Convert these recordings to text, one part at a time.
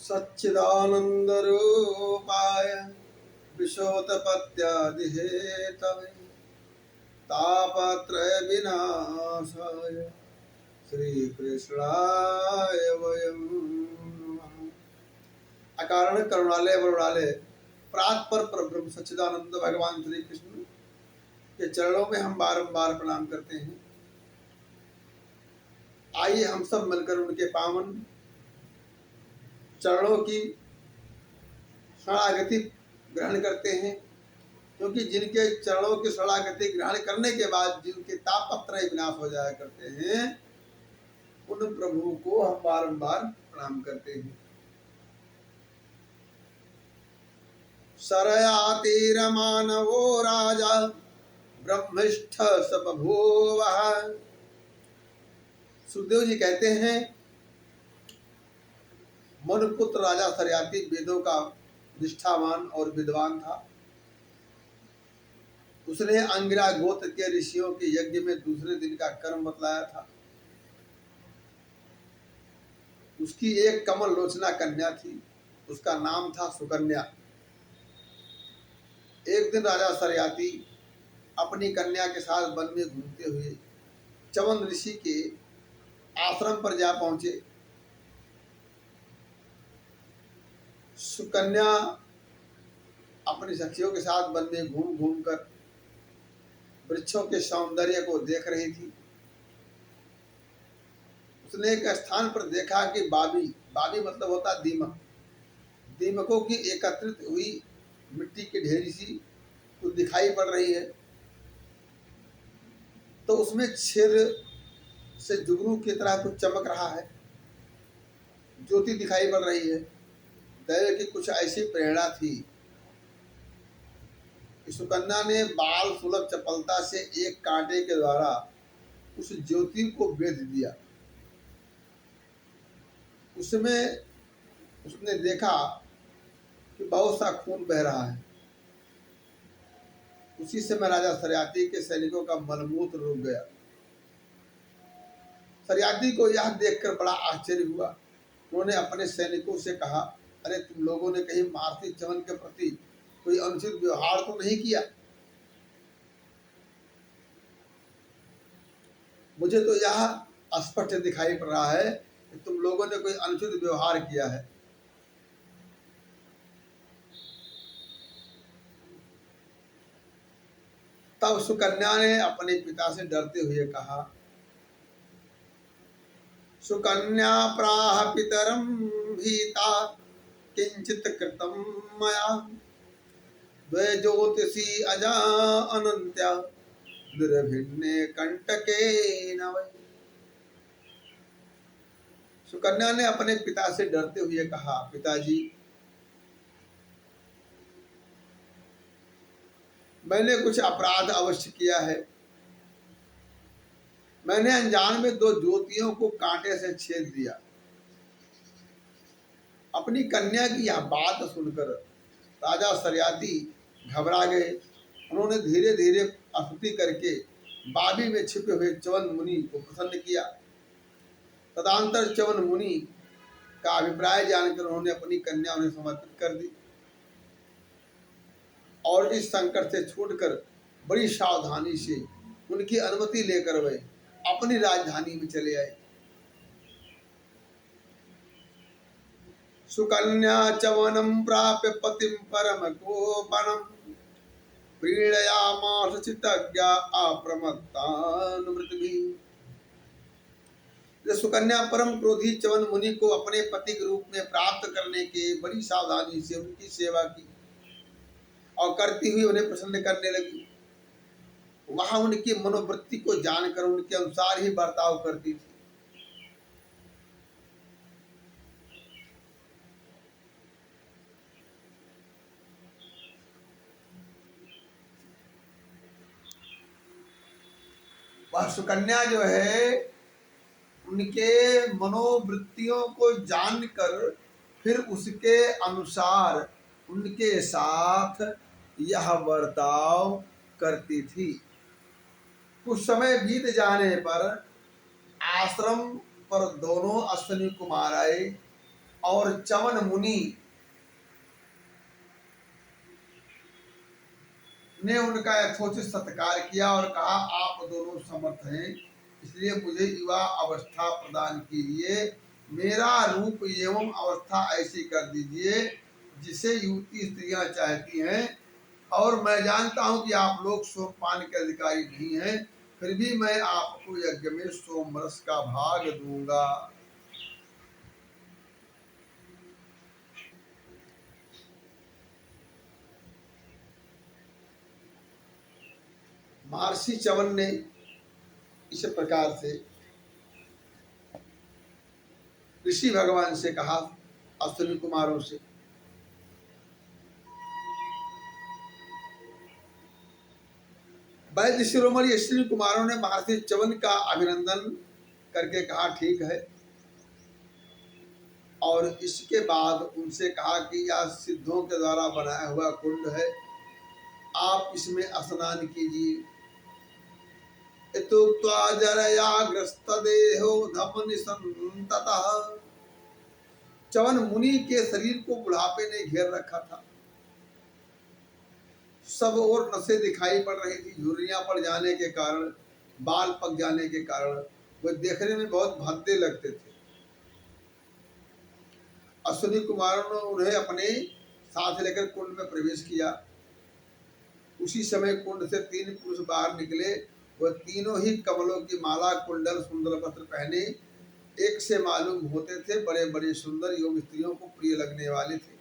सच्चिदानंद रूपाय विशोतपत्यादिहेतवे तापत्रय विनाशाय श्री कृष्णाय वयं नमः। अकारण करुणालय वरुणालय प्रातपर परब्रह्म सच्चिदानंद भगवान श्री कृष्ण के चरणों में हम बारंबार प्रणाम करते हैं। आइए हम सब मिलकर उनके पावन चरणों की शरणागति ग्रहण करते हैं, क्योंकि जिनके चरणों की शरणागति ग्रहण करने के बाद जिनके तापत्रय विनाश हो जाया करते हैं, उन प्रभु को हम बारंबार प्रणाम करते हैं। शरयातिरमानवो राजा ब्रह्मिष्ठ स बभूवः। सुखदेव जी कहते हैं, मनुपुत्र राजा शरयाती वेदों का निष्ठावान और विद्वान था। उसने अंगिरा गोत्र के ऋषियों के यज्ञ में दूसरे दिन का कर्म बतलाया था। उसकी एक कमल लोचना कन्या थी, उसका नाम था सुकन्या। एक दिन राजा शरयाती अपनी कन्या के साथ वन में घूमते हुए च्यवन ऋषि के आश्रम पर जा पहुंचे। सुकन्या अपनी सखियों के साथ वन में घूम घूम कर वृक्षों के सौंदर्य को देख रही थी। उसने एक स्थान पर देखा कि बाबी बाबी मतलब होता दीमक, दीमकों की एकत्रित हुई मिट्टी की ढेरी सी कुछ दिखाई पड़ रही है। तो उसमें छेद से जुगनू की तरह कुछ चमक रहा है, ज्योति दिखाई पड़ रही है। दैव की कुछ ऐसी प्रेरणा थी कि सुकन्या ने बाल सुलभ चपलता से एक कांटे के द्वारा उस ज्योति को बेध दिया। उसमें उसने देखा कि बहुत सा खून बह रहा है। उसी समय राजा शरयाती के सैनिकों का मलमूत्र रुक गया। शरयाती को यह देखकर बड़ा आश्चर्य हुआ। उन्होंने अपने सैनिकों से कहा, अरे तुम लोगों ने कहीं महारथी च्यवन के प्रति कोई अनुचित व्यवहार तो नहीं किया? मुझे तो यह स्पष्ट दिखाई पड़ रहा है कि तुम लोगों ने कोई अनुचित व्यवहार किया है। तब सुकन्या ने अपने पिता से डरते हुए कहा, सुकन्या प्राह पितरम भीता किंचित कृतम मया द्वे ज्योतिषी अजा अनंत्या दुर्भिन्ने कंटके न वै। सुकन्या ने अपने पिता से डरते हुए कहा, पिताजी, मैंने कुछ अपराध अवश्य किया है। मैंने अनजान में दो ज्योतियों को कांटे से छेद दिया। अपनी कन्या की यह बात सुनकर राजा शरयाती घबरा गए। उन्होंने धीरे धीरे स्तुति करके बाबी में छिपे हुए च्यवन मुनि को प्रसन्न किया। तदंतर च्यवन मुनि का अभिप्राय जानकर उन्होंने अपनी कन्या उन्हें समर्पित कर दी और इस संकट से छूटकर बड़ी सावधानी से उनकी अनुमति लेकर वे अपनी राजधानी में चले आए। सुकन्या च्यवनम प्राप्य पतिम परम कोपनम प्रीणयामास चित्तज्ञा अप्रमत्तान्मृतभिः। सुकन्या परम क्रोधी च्यवन मुनि को अपने पति के रूप में प्राप्त करने के बड़ी सावधानी से उनकी सेवा की और करती हुई उन्हें प्रसन्न करने लगी। वहां उनकी मनोवृत्ति को जानकर उनके अनुसार ही बर्ताव करती थी। वह सुकन्या जो है, उनके मनोवृत्तियों को जानकर फिर उसके अनुसार उनके साथ यह बर्ताव करती थी। कुछ समय बीत जाने पर आश्रम पर दोनों अश्विनी कुमार आए और च्यवन मुनि ने उनका यथोचित सत्कार किया और कहा, आप दोनों समर्थ हैं, इसलिए मुझे युवा अवस्था प्रदान कीजिए। मेरा रूप एवं अवस्था ऐसी कर दीजिए जिसे युवती स्त्रियां चाहती हैं। और मैं जानता हूं कि आप लोग सोमपान के अधिकारी नहीं हैं, फिर भी मैं आपको यज्ञ में सोमरस का भाग दूंगा। महर्षि च्यवन ने इस प्रकार से ऋषि भगवान से कहा, अश्विनी कुमारों से। वैद्य शिरोमणि अश्विनी कुमारों ने महर्षि च्यवन का अभिनंदन करके कहा, ठीक है। और इसके बाद उनसे कहा कि यह सिद्धों के द्वारा बनाया हुआ कुंड है, आप इसमें स्नान कीजिए। इत्युक्त्वा जरयाग्रस्तदेहो धमनिसन्ततः। च्यवन मुनि के शरीर को बुढ़ापे ने घेर रखा था। सब और नसें दिखाई पड़ रही थी, झुर्रियां पड़ जाने के कारण, बाल पक जाने के कारण वे देखने में बहुत भद्दे लगते थे। अश्विनी कुमारों ने उन्हें अपने साथ लेकर कुंड में प्रवेश किया। उसी समय कुंड से 3 पुरुष बाहर निकले। वह तीनों ही कमलों की माला, कुंडल, सुंदर वस्त्र पहने एक से मालूम होते थे, बड़े बड़े सुंदर एवं स्त्रियों को प्रिय लगने वाले थे।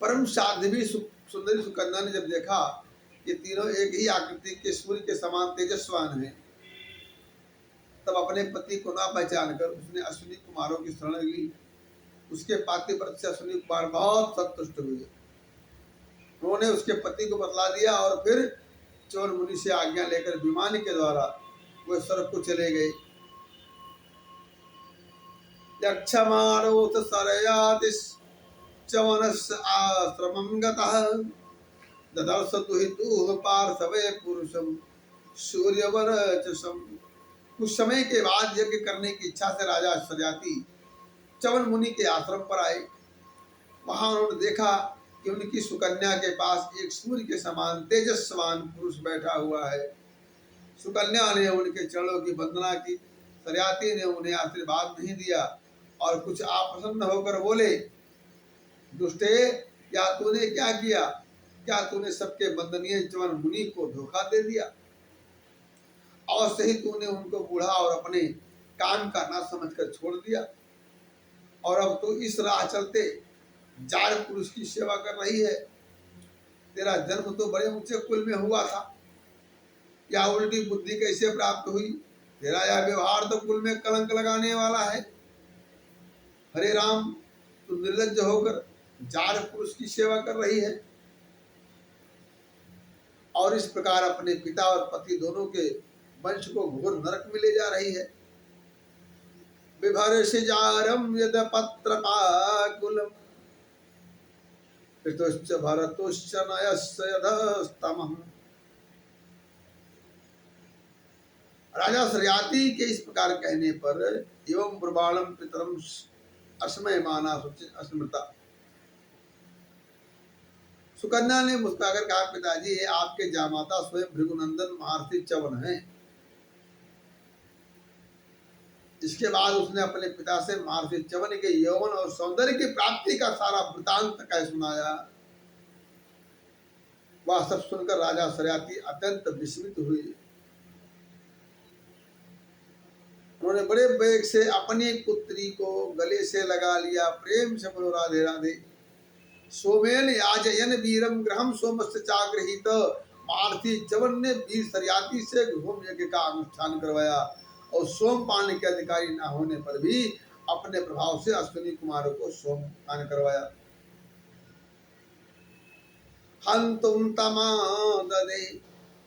परम साध्वी सुंदरी सुकन्या ने जब देखा कि तीनों एक ही आकृति के सूर्य के समान तेजस्वान हैं, तब अपने पति को न पहचान कर उसने अश्विनी कुमारों की शरण ली। उसके पातिव्रत से अश्विनी कुमार बहुत संतुष्ट हुए। उन्होंने उसके पति को बतला दिया और फिर च्यवन मुनि से आज्ञा लेकर विमान के द्वारा वह स्वर्ग को चले गए। यक्षमाणोऽथ सरयादिश च्यवनस्य आश्रमं गतः ददर्श दुहितुः पार्श्वे पुरुषं सूर्यवर्चसं। कुछ समय के बाद यज्ञ करने की इच्छा से राजा सरियाती च्यवन मुनि के आश्रम पर आए। वहां उन्होंने देखा कि उनकी सुकन्या के पास एक सूर्य के समान तेजस्वान पुरुष बैठा हुआ है। सुकन्या ने उनके चरणों की वंदना की। सरियाती ने उन्हें आशीर्वाद नहीं दिया और कुछ अप्रसन्न होकर बोले, दुष्टे, क्या तूने क्या किया? क्या तूने सबके वंदनीय च्यवन मुनि को धोखा दे दिया? अवश्य ही तूने उनको बूढ़ा और अपने काम का ना समझकर छोड़ दिया, और अब तो इस राह चलते जाड़ पुरुष की सेवा कर रही है। तेरा जन्म तो बड़े ऊंचे कुल में हुआ था, या उल्टी बुद्धि कैसे प्राप्त हुई? तेरा यह व्यवहार तो कुल में कलंक लगाने वाला है। हरे राम, तू निर्लज्ज होकर जाड़ पुरुष की सेवा कर रही है और इस प्रकार अपने पिता और पति दोनों के वंश को घोर नरक में ले जा रही है। बिभर्षि जारम यद पत्रपाकुलम पितुश्च भरतुश्च नयस्य यदस्तमः। राजा सरियाती के इस प्रकार कहने पर एवं ब्रुवाणम पितरम अस्मय माना अस्मृता। सुकन्या ने मुस्कुराकर कहा, पिताजी, ये आपके जामाता स्वयं भृगुनंदन महर्षि च्यवन हैं। इसके बाद उसने अपने पिता से महर्षि च्यवन के यौवन और सौंदर्य की प्राप्ति का सारा वृतांत कह सुनाया। वह सब सुनकर राजा सरियाती अत्यंत विस्मित हुए। उन्होंने बड़े वेग से अपनी पुत्री को गले से लगा लिया। प्रेम से बोलो, राधे राधे। सोमेन याजयन वीरम ग्रहम सोमस्य चाग्रहित। महर्षि च्यवन ने वीर सरियाती से होम यज्ञ का अनुष्ठान करवाया और सोमपान के अधिकारी न होने पर भी अपने प्रभाव से अश्विनी कुमारों को सोमपान करवाया। हंतुम तमाददे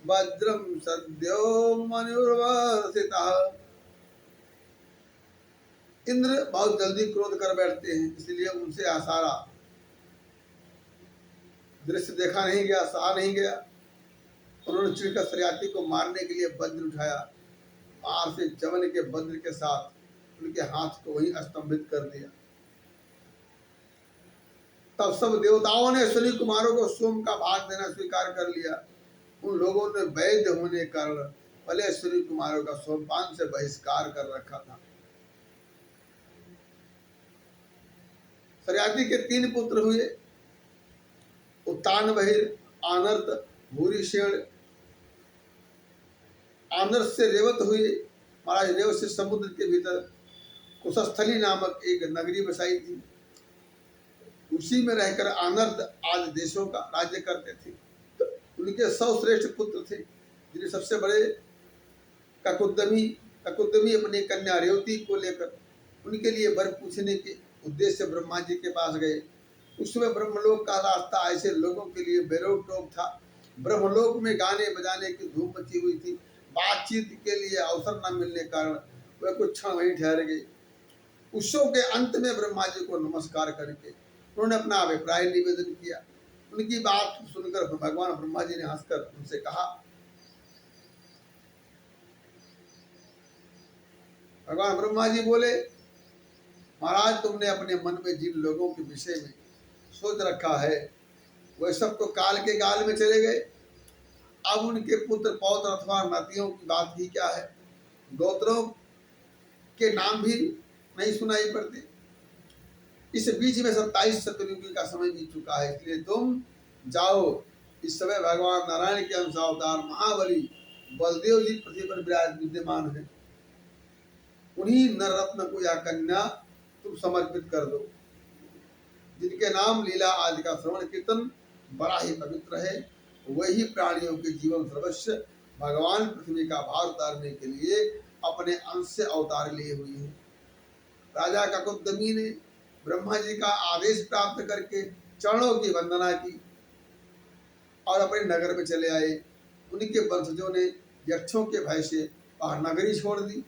वज्रम सद्यो मनुर्वसितः। इंद्र बहुत जल्दी क्रोध कर बैठते हैं, इसलिए उनसे सारा दृश्य देखा नहीं गया, सहा नहीं गया। उन्होंने चिढ़कर सरियाती को मारने के लिए वज्र उठाया। महर्षि च्यवन के वज्र के साथ उनके हाथ को वहीं स्तंभित कर दिया। तब सब देवताओं ने अश्विनी कुमारों को सोम का भाग देना स्वीकार कर लिया। उन लोगों ने वैद्य होने के कारण भले अश्विनी कुमारों का सोमपान से बहिष्कार कर रखा था। सरियाती के 3 पुत्र हुए, उत्तान बहिर, आनर्त, भूरिशेण। आनर्त से रेवत हुए। महाराज रेवत से समुद्र के भीतर कुशस्थली नामक एक नगरी बसाई थी। उसी में रहकर आनर्त आज देशों का राज्य करते थे। उनके 100 श्रेष्ठ पुत्र थे, जिन्हें सबसे बड़े ककुदमी अपनी कन्या रेवती को लेकर उनके लिए वर पूछने के उद्देश्य से ब्रह्मा जी के पास गए। उस समय ब्रह्मलोक का रास्ता ऐसे लोगों के लिए बेरोक टोक था। ब्रह्मलोक में गाने बजाने की धूम मची हुई थी। बातचीत के लिए अवसर न मिलने कारण वह कुछ क्षण वहीं ठहर गए। उत्सव के अंत में ब्रह्मा जी को नमस्कार करके उन्होंने अपना अभिप्राय निवेदन किया। उनकी बात सुनकर भगवान ब्रह्मा जी ने हंसकर उनसे कहा, भगवान ब्रह्मा जी बोले, महाराज तुमने अपने मन में जिन लोगों के विषय में सोच रखा है वह सब तो काल के गाल में चले गए। अब उनके पुत्र पौत्र अथवा नातियों की बात ही क्या है। गोत्रों के नाम भी नहीं सुनाई पड़ते। इस बीच में 27 शतयुगी का समय बीत चुका है, इसलिए तुम जाओ। इस समय भगवान नारायण के अंशावतार महाबली बलदेव जी पृथ्वी पर विद्यमान है। उन्हीं नर रत्न को या कन्या तुम समर्पित कर दो, जिनके नाम लीला आदि का श्रवण कीर्तन बड़ा ही पवित्र है। वही प्राणियों के जीवन सर्वस्व भगवान पृथ्वी का भार उतारने के लिए अपने अंश से अवतार लिए हुई है। राजा ककुदमी ने ब्रह्मा जी का आदेश प्राप्त करके चरणों की वंदना की और अपने नगर में चले आए। उनके वंशजों ने यक्षों के भय से वह नगरी छोड़ दी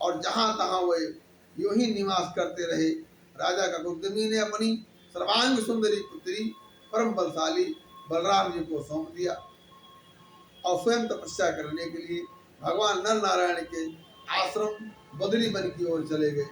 और जहां तहां वे यूं ही निवास करते रहे। राजा ककुदमी ने अपनी सर्वांग सुंदरी पुत्री परम बलशाली बलराम जी को सौंप दिया और स्वयं तपस्या करने के लिए भगवान नर नारायण के आश्रम बदरी वन की ओर चले गए।